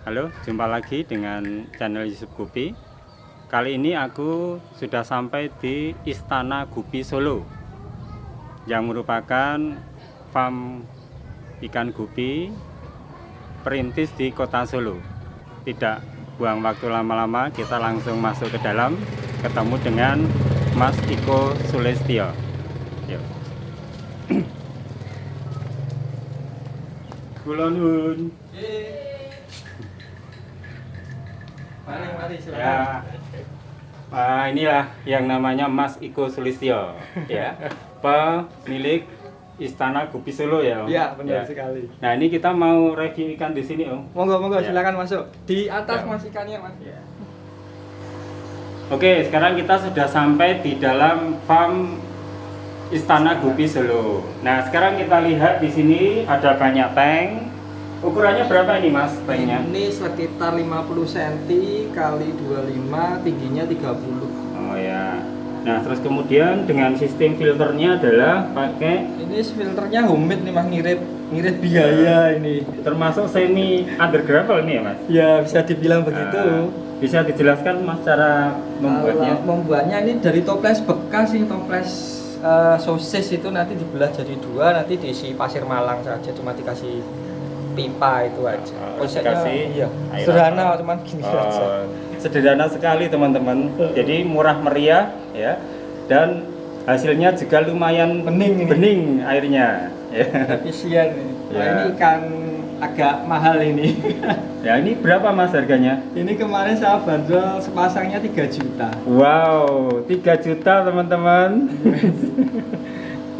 Halo, jumpa lagi dengan channel Yusuf Gupi. Kali ini aku sudah sampai di Istana Gupi Solo, yang merupakan farm ikan gupi perintis di kota Solo. Tidak buang waktu lama-lama, kita langsung masuk ke dalam, ketemu dengan Mas Iko Sulistyo. Yuk. Kula nuwun. Mari Ya, inilah yang namanya Mas Iko Sulistyo, ya, pemilik Istana Gupi Solo ya, Om? Iya, benar Ya. sekali. Nah, ini kita mau review ikan di sini, Om. Monggo Ya. silakan masuk. Di atas Ya. Mas ikannya, Mas. Ya. Oke, sekarang kita sudah sampai di dalam farm Istana Gupi Solo. Nah, sekarang kita lihat di sini ada banyak tank. Ukurannya berapa ini, Mas, tanknya? Ini sekitar 50 cm kali 25, tingginya 30. Oh ya. Nah, terus kemudian dengan sistem filternya adalah pakai Ini filternya homemade nih, Mas, ngirit biaya ini. termasuk semi undergravel ini ya, Mas? Ya, bisa dibilang begitu. Bisa dijelaskan, Mas, cara membuatnya? Kalau membuatnya ini dari toples bekas sih, toples sosis itu nanti dibelah jadi dua, nanti diisi pasir malang saja, cuma dikasih pipa itu aja. Konsepnya dikasih iya, air sederhana, apa? cuman gini aja. Sederhana sekali, teman-teman. Jadi murah meriah ya, dan hasilnya juga lumayan bening airnya. Ya. Efisien nih. Nah, Ya. ini ikan agak mahal ini. Ya, ini berapa, Mas, harganya? Ini kemarin saya bandrol sepasangnya 3 juta. Wow, 3 juta, teman-teman.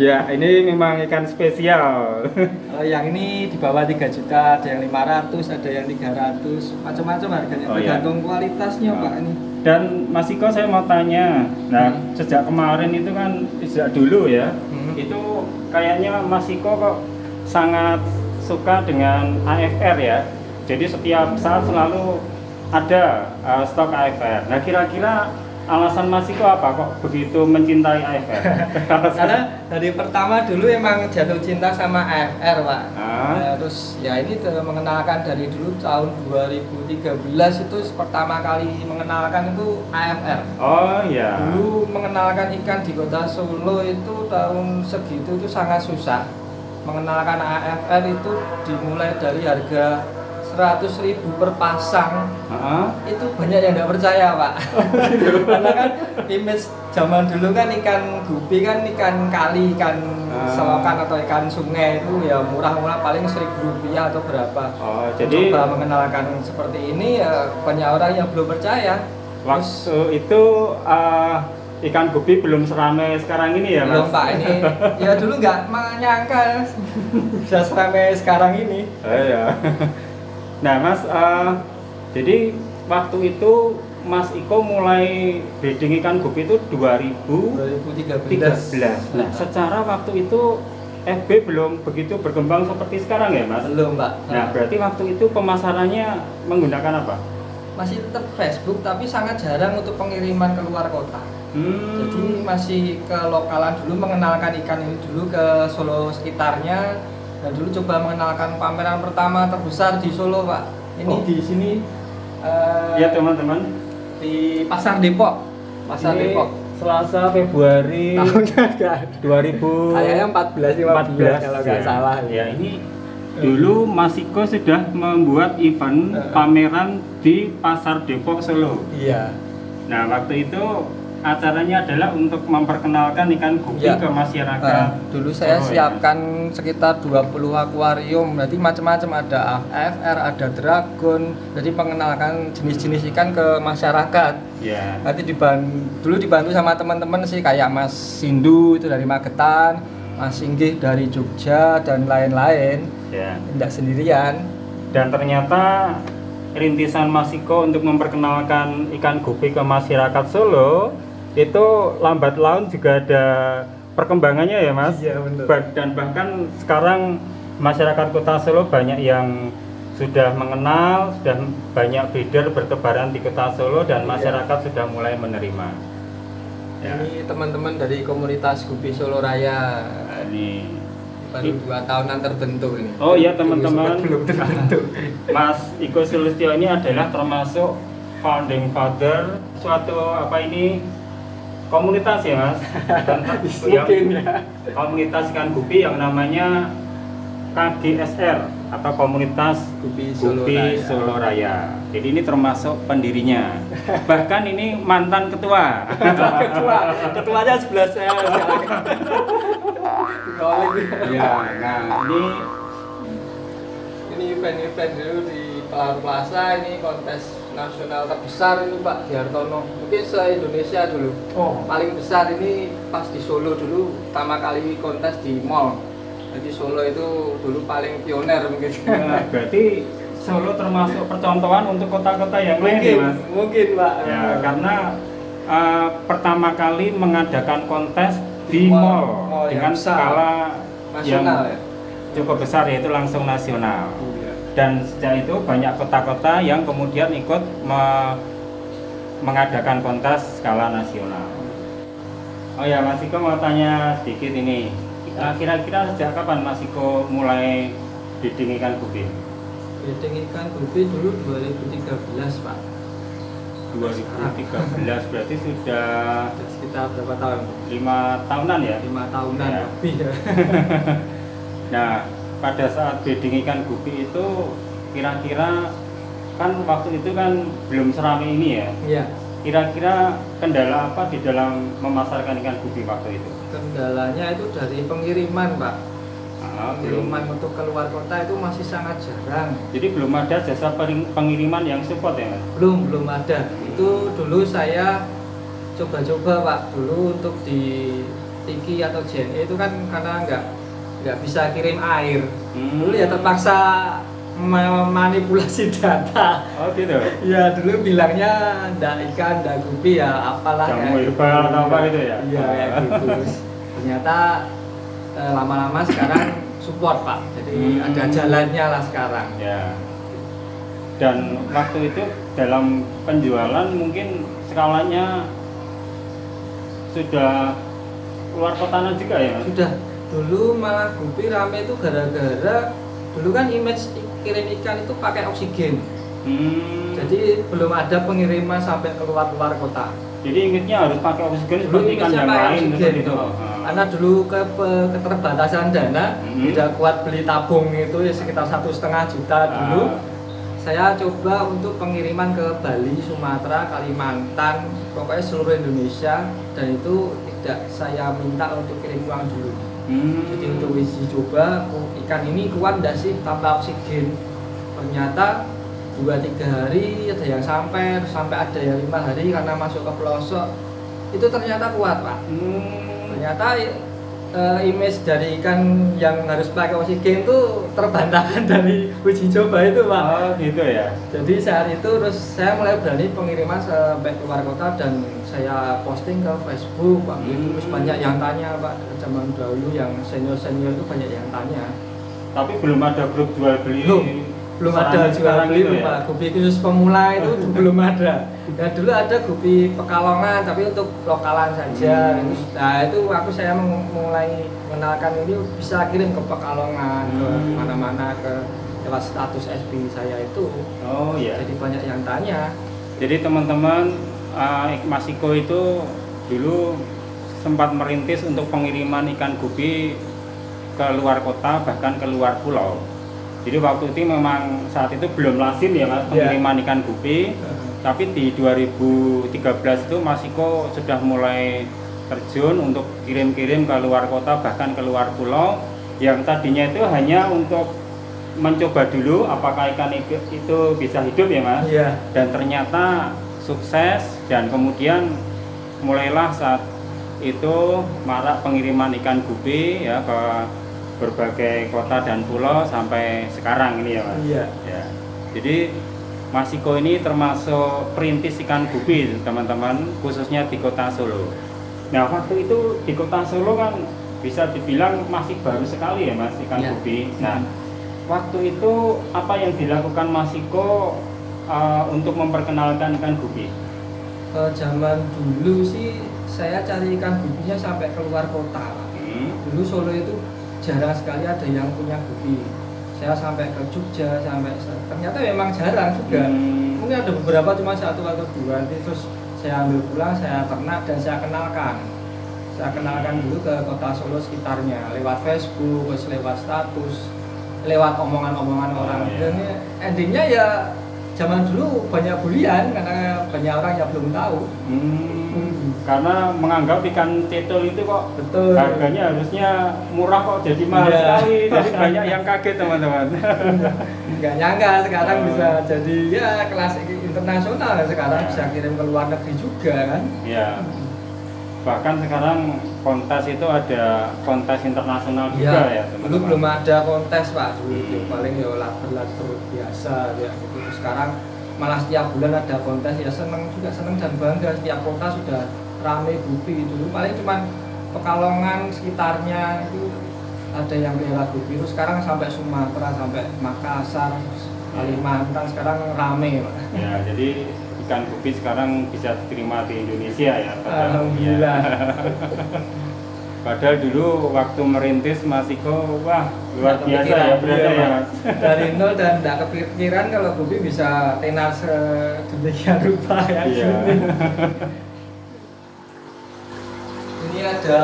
Ya, ini memang ikan spesial. Kalau yang ini di bawah 3 juta, ada yang 500, ada yang 300, macam-macam harganya. Oh, iya. Tergantung kualitasnya, Pak, ini. Dan Mas Iko, saya mau tanya, nah sejak kemarin itu kan, sejak dulu ya, itu kayaknya Mas Iko kok sangat suka dengan AFR ya. Jadi setiap saat selalu ada stok AFR. Nah, kira-kira alasan Mas Iko apa kok begitu mencintai AFR? Karena dari pertama dulu emang jatuh cinta sama AFR, Pak. Terus ya ini mengenalkan dari dulu tahun 2013 itu pertama kali mengenalkan itu AFR. Oh iya. Dulu mengenalkan ikan di kota Solo itu tahun segitu itu sangat susah. Mengenalkan AFR itu dimulai dari harga 100.000 per pasang. Itu banyak yang tidak percaya, Pak. Karena kan image zaman dulu kan ikan gupi kan ikan kali, ikan selokan atau ikan sungai itu ya murah-murah, paling 1.000 rupiah atau berapa. Oh, jadi coba mengenalkan seperti ini ya banyak orang yang belum percaya. Waktu itu ikan gupi belum seramai sekarang ini ya, Mas? Belum, Pak, ini ya dulu nggak menyangka bisa seramai sekarang ini. Iya. Nah, Mas, jadi waktu itu Mas Iko mulai breeding ikan gupi itu 2013. Nah, secara waktu itu FB belum begitu berkembang seperti sekarang ya, Mas? Belum, Pak. Nah, berarti waktu itu pemasarannya menggunakan apa? Masih tetap Facebook, tapi sangat jarang untuk pengiriman ke luar kota. Jadi masih ke lokalan dulu, mengenalkan ikan ini dulu ke Solo sekitarnya. Dan dulu coba mengenalkan pameran pertama terbesar di Solo, Pak. Ini di sini. Ya, teman-teman. Di Pasar Depok. Pasar Ini Depok. Selasa Februari Tahunnya enggak. 2000. Kayaknya 14 kalau nggak salah. Ya, ini dulu Mas Iko sudah membuat event pameran di Pasar Depok Solo. Iya. Nah, waktu itu acaranya adalah untuk memperkenalkan ikan gupi Ya. ke masyarakat. Dulu saya Solo, ya? siapkan sekitar 20 akuarium, berarti macam-macam, ada AFR, ada dragon, jadi mengenalkan jenis-jenis ikan ke masyarakat. Ya. Nanti dulu dibantu sama teman-teman sih, kayak Mas Sindu itu dari Magetan, Mas Singgih dari Jogja, dan lain-lain. Ya. Tidak sendirian. Dan ternyata rintisan Mas Iko untuk memperkenalkan ikan gupi ke masyarakat Solo itu lambat laun juga ada perkembangannya ya Mas. Iya, betul. Dan bahkan sekarang masyarakat Kota Solo banyak yang sudah mengenal, sudah banyak breeder bertebaran di Kota Solo dan masyarakat sudah mulai menerima. Ya. Ini teman-teman dari komunitas Gupi Solo Raya. Ini Baru 2 tahunan terbentuk ini. oh iya teman-teman, Belum terbentuk. Mas Iko Sulistyo ini adalah termasuk founding father suatu komunitas ya Mas. Mungkin ya. Komunitas ikan gupi yang namanya KGSR atau Komunitas Gupi Gupi Solo Raya. Jadi ini termasuk pendirinya. Bahkan ini mantan ketua. Ketuanya sebelah saya. Ya, nah Ini event-event dulu di Polar Plaza, ini kontes nasional terbesar ini Pak di Hartono. Mungkin se-Indonesia dulu. oh Paling besar ini pas di Solo dulu, pertama kali kontes di mall. Jadi Solo itu dulu paling pioner mungkin. nah, berarti Solo termasuk percontohan untuk kota-kota yang lain ya Mas? Mungkin Pak. Ya, karena pertama kali mengadakan kontes di mall dengan yang besar. skala Nasional ya. yang cukup besar, yaitu langsung nasional. Dan sejak itu banyak kota-kota yang kemudian ikut mengadakan kontes skala nasional. Oh ya, Mas Iko mau tanya sedikit ini. Kira-kira sejak kapan Mas Iko mulai breeding ikan gupi? Breeding ikan gupi dulu 2013 Pak. 2013 berarti sudah Sekitar berapa tahun? 5 tahunan ya? 5 tahunan Ya. lebih ya. Nah, pada saat breeding ikan gupi itu kira-kira kan waktu itu kan belum seramai ini ya. Iya. Kira-kira kendala apa di dalam memasarkan ikan gupi waktu itu? Kendalanya itu dari pengiriman Pak. Belum. Pengiriman untuk keluar kota itu masih sangat jarang. Jadi belum ada jasa pengiriman yang support ya Mas? Belum ada. Itu dulu saya coba-coba Pak. Dulu untuk di Tiki atau JNE itu kan karena nggak bisa kirim air. Dulu ya terpaksa memanipulasi data. Oh gitu? Ya dulu bilangnya ndak ikan, ndak gupi ya apalah. Jamu kayak herbal gitu. atau apa gitu ya? Iya kayak gitu. Ternyata lama-lama sekarang support Pak. Jadi ada jalannya lah sekarang. Ya. Dan waktu itu dalam penjualan mungkin skalanya sudah luar kotanan juga ya Mas? Sudah. Dulu malah gupi rame itu gara-gara dulu kan image kirim ikan itu pakai oksigen. Jadi belum ada pengiriman sampai keluar kota. Jadi ingetnya harus pakai oksigen Dulu seperti ikan image-nya yang pakai lain oksigen seperti itu. itu. Karena dulu keterbatasan dana, tidak kuat beli tabung itu ya sekitar 1,5 juta dulu. Saya coba untuk pengiriman ke Bali, Sumatera, Kalimantan, pokoknya seluruh Indonesia, dan itu tidak saya minta untuk kirim uang dulu. Jadi untuk uji coba ikan ini kuat enggak sih tanpa oksigen. Ternyata 2-3 hari ada yang sampai ada yang 5 hari karena masuk ke pelosok itu ternyata kuat Pak. Ternyata image dari ikan yang harus pakai oksigen itu terbantahkan dari uji coba itu Pak. Oh gitu ya. Jadi saat itu terus saya mulai berani pengiriman sampai keluar kota dan saya posting ke Facebook Pak. Terus banyak yang tanya Pak, zaman dahulu yang senior-senior itu banyak yang tanya. Tapi belum ada grup jual beli. Belum ada jual beli gitu Pak. Gupi khusus pemula itu belum ada. Ya dulu ada gupi Pekalongan tapi untuk lokalan saja. Nah itu saya mulai mengenalkan ini bisa kirim ke Pekalongan, ke mana-mana, ke lewat status SB saya itu. Oh iya. Jadi banyak yang tanya. Jadi teman-teman, Mas Iko itu dulu sempat merintis untuk pengiriman ikan gupi ke luar kota bahkan ke luar pulau. Jadi waktu itu memang saat itu belum lazim ya Mas pengiriman ikan gupi. Tapi di 2013 itu Mas Iko sudah mulai terjun untuk kirim-kirim ke luar kota, bahkan ke luar pulau, yang tadinya itu hanya untuk mencoba dulu apakah ikan itu bisa hidup ya Mas. Iya. Dan ternyata sukses, dan kemudian mulailah saat itu marak pengiriman ikan gupi ya ke berbagai kota dan pulau sampai sekarang ini ya Mas. Iya. Ya. Jadi Mas Iko ini termasuk perintis ikan gupi teman-teman, khususnya di kota Solo. Nah waktu itu di kota Solo kan bisa dibilang masih baru sekali ya Mas ikan Ya. gupi. Nah waktu itu apa yang dilakukan Mas Iko untuk memperkenalkan ikan gupi? Zaman dulu sih saya cari ikan gupinya sampai keluar kota. Dulu Solo itu jarang sekali ada yang punya gupi. Saya sampai ke Jogja, ternyata memang jarang juga. Mungkin ada beberapa, cuma satu atau dua. Nanti terus saya ambil pulang, saya ternak dan saya kenalkan. Saya kenalkan dulu ke kota Solo sekitarnya lewat Facebook, terus lewat status, lewat omongan-omongan orang. Dan endingnya ya zaman dulu banyak bulian karena banyak orang yang belum tahu. Karena menganggap ikan cetul itu kok Betul. harganya harusnya murah kok jadi mahal sekali. Jadi banyak yang kaget teman-teman. Nggak nyangka sekarang bisa jadi ya kelas internasional, sekarang bisa kirim ke luar negeri juga kan. Ya. Bahkan sekarang kontes itu ada kontes internasional juga ya teman-teman. Dulu belum ada kontes Pak, dulu itu paling ya laber-laber biasa ya gitu. Sekarang malah setiap bulan ada kontes, ya seneng dan bangga, setiap kota sudah rame gupi. Dulu paling cuman Pekalongan sekitarnya itu ada yang pelihara gupi, terus sekarang sampai Sumatera, sampai Makassar, Kalimantan sekarang rame Pak. Ya, jadi ikan gupi sekarang bisa diterima di Indonesia ya. Alhamdulillah. Padahal dulu waktu merintis Mas Iko, wah luar biasa ya berarti ya Mas. Dari nol dan tidak kepikiran kalau gupi bisa tenar sedemikian rupa ya. Iya. Ini ada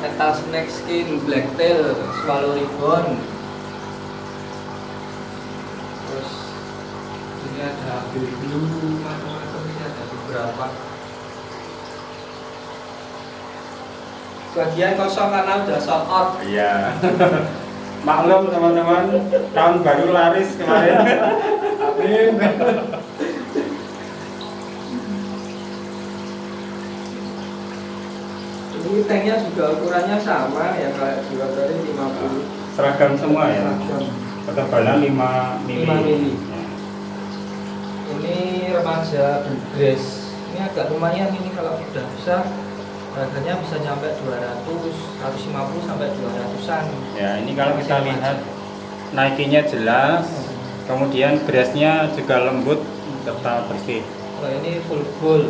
metal snake skin, blacktail, swallow ribbon. Terus ini ada blue, macam-macam, ini ada beberapa. Bagian kosong karena udah sold out. Iya. Maklum teman-teman, tahun baru laris kemarin. Amin. Ini tanknya juga ukurannya sama ya, kayak juga tadi 50. Seragam semua ya. Seragam. Ketebalan 5 mili. 5 mili. Ya. Ini remaja Grace. Ini agak lumayan ini kalau udah besar. Harganya bisa nyampe 200, 150 sampai 200-an. Ya, ini kalau kita lihat naikinnya jelas, kemudian grass-nya juga lembut serta bersih. Oh, ini full full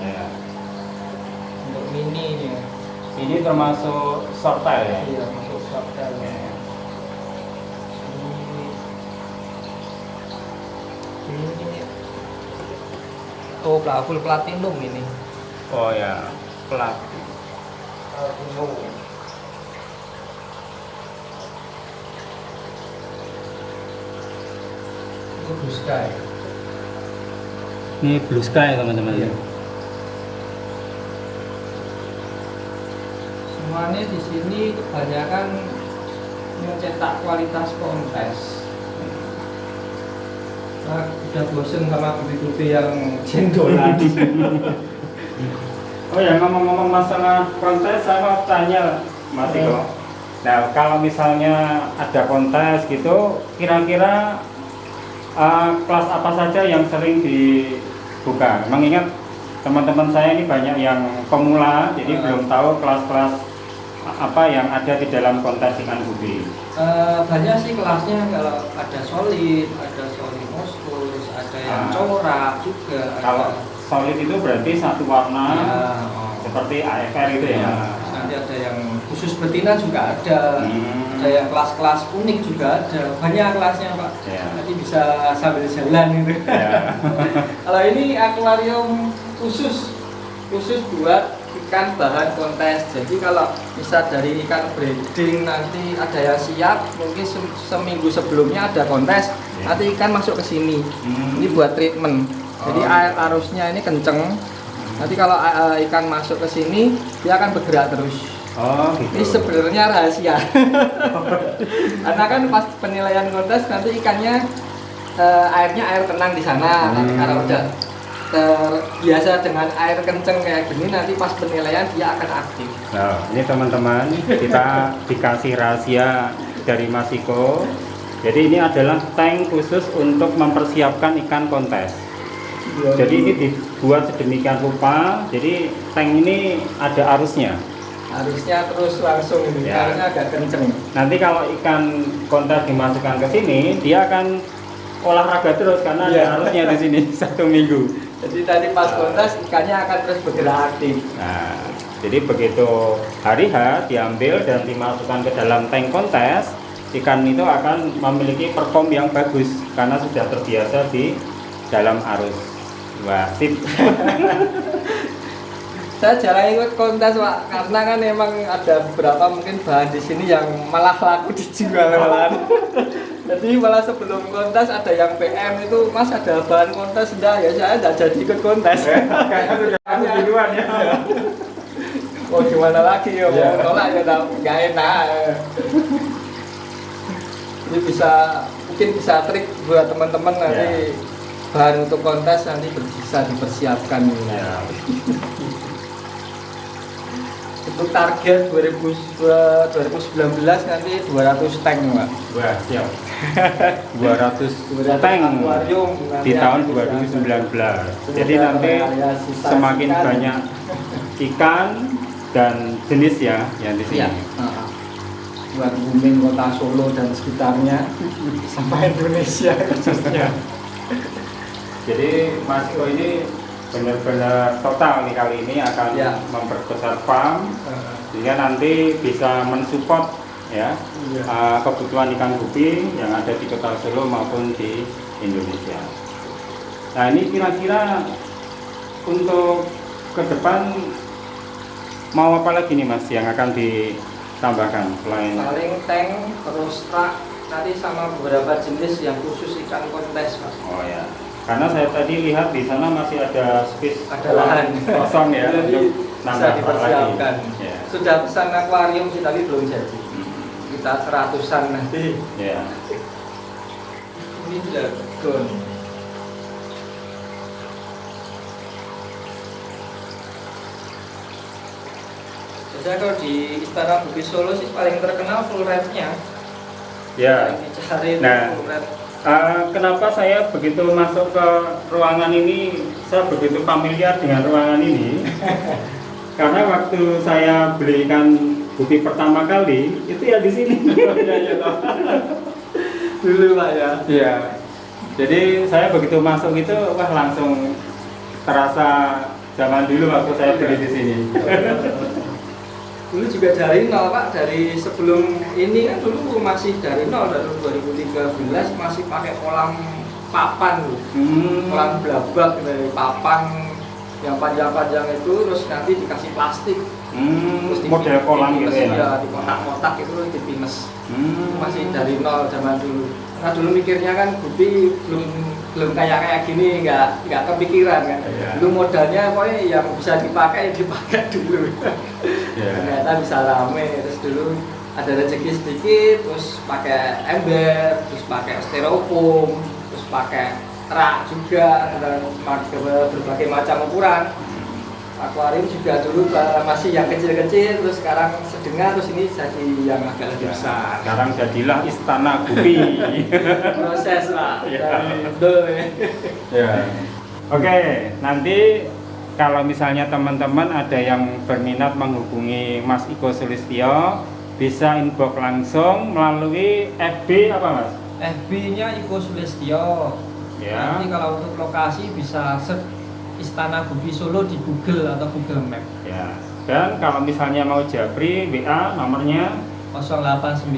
Ya. untuk mini ini. Ini termasuk short tail ya. Iya, masuk shorttail. Ya. Ini oh, full platinum ini. Oh ya, plat. Platinum. Itu blue sky. Ini blue sky teman-teman. Iya. Semuanya di sini kebanyakan mencetak kualitas kontes. Nah, udah bosen sama gupi-gupi yang cendolan. Oh ya, ngomong-ngomong masalah kontes, saya mau tanya Mas Iko. Nah, kalau misalnya ada kontes gitu, kira-kira kelas apa saja yang sering dibuka? Mengingat teman-teman saya ini banyak yang pemula, jadi belum tahu kelas-kelas apa yang ada di dalam kontes ikan gupi. Banyak sih kelasnya, kalau ada solid moskus, ada yang corak juga. Kalau solid itu berarti satu warna, ya, seperti AFR itu ya. Nanti ada yang khusus betina juga ada. Ada yang kelas-kelas unik juga ada. Banyak kelasnya Pak. Ya. Nanti bisa sambil jalan gitu. Ya. Kalau ini akuarium khusus buat ikan bahan kontes. Jadi kalau bisa dari ikan breeding nanti ada yang siap, mungkin seminggu sebelumnya ada kontes, nanti ikan masuk ke sini. Ini buat treatment. Jadi air arusnya ini kenceng. Nanti kalau ikan masuk ke sini, dia akan bergerak terus. Oh, gitu. Ini sebenarnya rahasia. Karena kan pas penilaian kontes nanti ikannya airnya air tenang di sana. Nanti karena udah terbiasa dengan air kenceng kayak gini, nanti pas penilaian dia akan aktif. Nah, ini teman-teman, kita dikasih rahasia dari Mas Iko. Jadi ini adalah tank khusus untuk mempersiapkan ikan kontes. Jadi ini dibuat sedemikian rupa. Jadi tank ini ada arusnya. Arusnya terus langsung, Ya. arusnya agak kenceng. Nanti kalau ikan kontes dimasukkan ke sini, dia akan olahraga terus karena ada arusnya di sini 1 minggu. Jadi tadi pas kontes ikannya akan terus bergerak aktif. Nah, jadi begitu hari H diambil dan dimasukkan ke dalam tank kontes, ikan itu akan memiliki perform yang bagus karena sudah terbiasa di dalam arus. Wah, sip. Saya jarang ikut kontes, Pak, karena kan emang ada beberapa mungkin bahan di sini yang malah laku dijual malahan. Jadi malah sebelum kontes ada yang PM itu, Mas ada bahan kontes enggak? Ya saya enggak jadi ikut kontes. Kayaknya sudah aku duluan ya. Oh gimana lagi ya, mau tolak ya nggak enak. Ini mungkin bisa trik buat teman-teman nanti bahan untuk kontes nanti bisa dipersiapkan. Ya. Untuk target 2019 nanti 200 tank, Pak. Wah, siap. 200 tank akuarium di tahun 2019. Jadi nanti semakin banyak ikan dan jenis ya yang di sini. Ya, buat booming kota Solo dan sekitarnya sama Indonesia khususnya. Jadi Mas Iko ini benar-benar total nih kali ini akan memperbesar farm sehingga nanti bisa mensupport ya kebutuhan ikan gupi yang ada di kota Solo maupun di Indonesia. Nah ini kira-kira untuk ke depan mau apa lagi nih Mas yang akan ditambahkan selain paling tank terus rak nanti sama beberapa jenis yang khusus ikan kontes, Mas. Oh ya. Karena saya tadi lihat di sana masih ada space, ada lahan kosong ya, jadi untuk bisa dipersiapkan. Ya. Sudah pesan akuarium sih tapi belum jadi. Kita 100-an nanti. Ya. Ini dragon. Jadi kalau di Istana Gupi Solo sih paling terkenal full red-nya. Ya. Dicari Nah, full red. kenapa saya begitu masuk ke ruangan ini, saya begitu familiar dengan ruangan ini? Karena waktu saya beli ikan gupi pertama kali, itu ya di sini. Dulu Pak ya. Iya. Jadi saya begitu masuk itu, wah langsung terasa zaman dulu waktu saya beli di sini. Dulu juga dari nol Pak, dari sebelum ini kan dulu masih dari nol, dari 2013 masih pakai kolam papan loh. Kolam blabak dari papan yang panjang-panjang itu, terus nanti dikasih plastik. Terus Model kolam gitu ya? Ya, di kotak-kotak itu dipines. Masih dari nol zaman dulu. Karena dulu mikirnya kan gupi belum kayak gini, nggak kepikiran kan. Dulu modalnya pokoknya yang bisa dipakai dulu. Ternyata bisa rame. Terus dulu ada rezeki sedikit, terus pakai ember, terus pakai styrofoam, terus pakai rak juga, dan berbagai macam ukuran. Akuarium juga dulu masih yang kecil-kecil, terus sekarang sedang, terus ini jadi yang agak lebih besar. Sekarang jadilah Istana Gupi. Proses lah dari nol. Ya. Oke, nanti kalau misalnya teman-teman ada yang berminat menghubungi Mas Iko Sulistyo, bisa inbox langsung melalui FB apa Mas? FB-nya Iko Sulistyo. Ya. Nanti kalau untuk lokasi bisa search Istana Gupi Solo di Google atau Google Map. Ya. Dan kalau misalnya mau japri, WA nomornya 089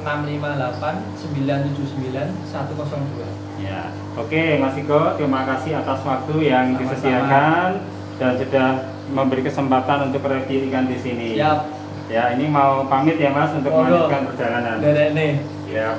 658 979 102. Ya. Oke, Mas Iko, terima kasih atas waktu yang Sama-sama. disediakan dan sudah memberi kesempatan untuk review ikan di sini. Siap. Ya, ini mau pamit ya Mas untuk melanjutkan perjalanan. Dari nih. Ya.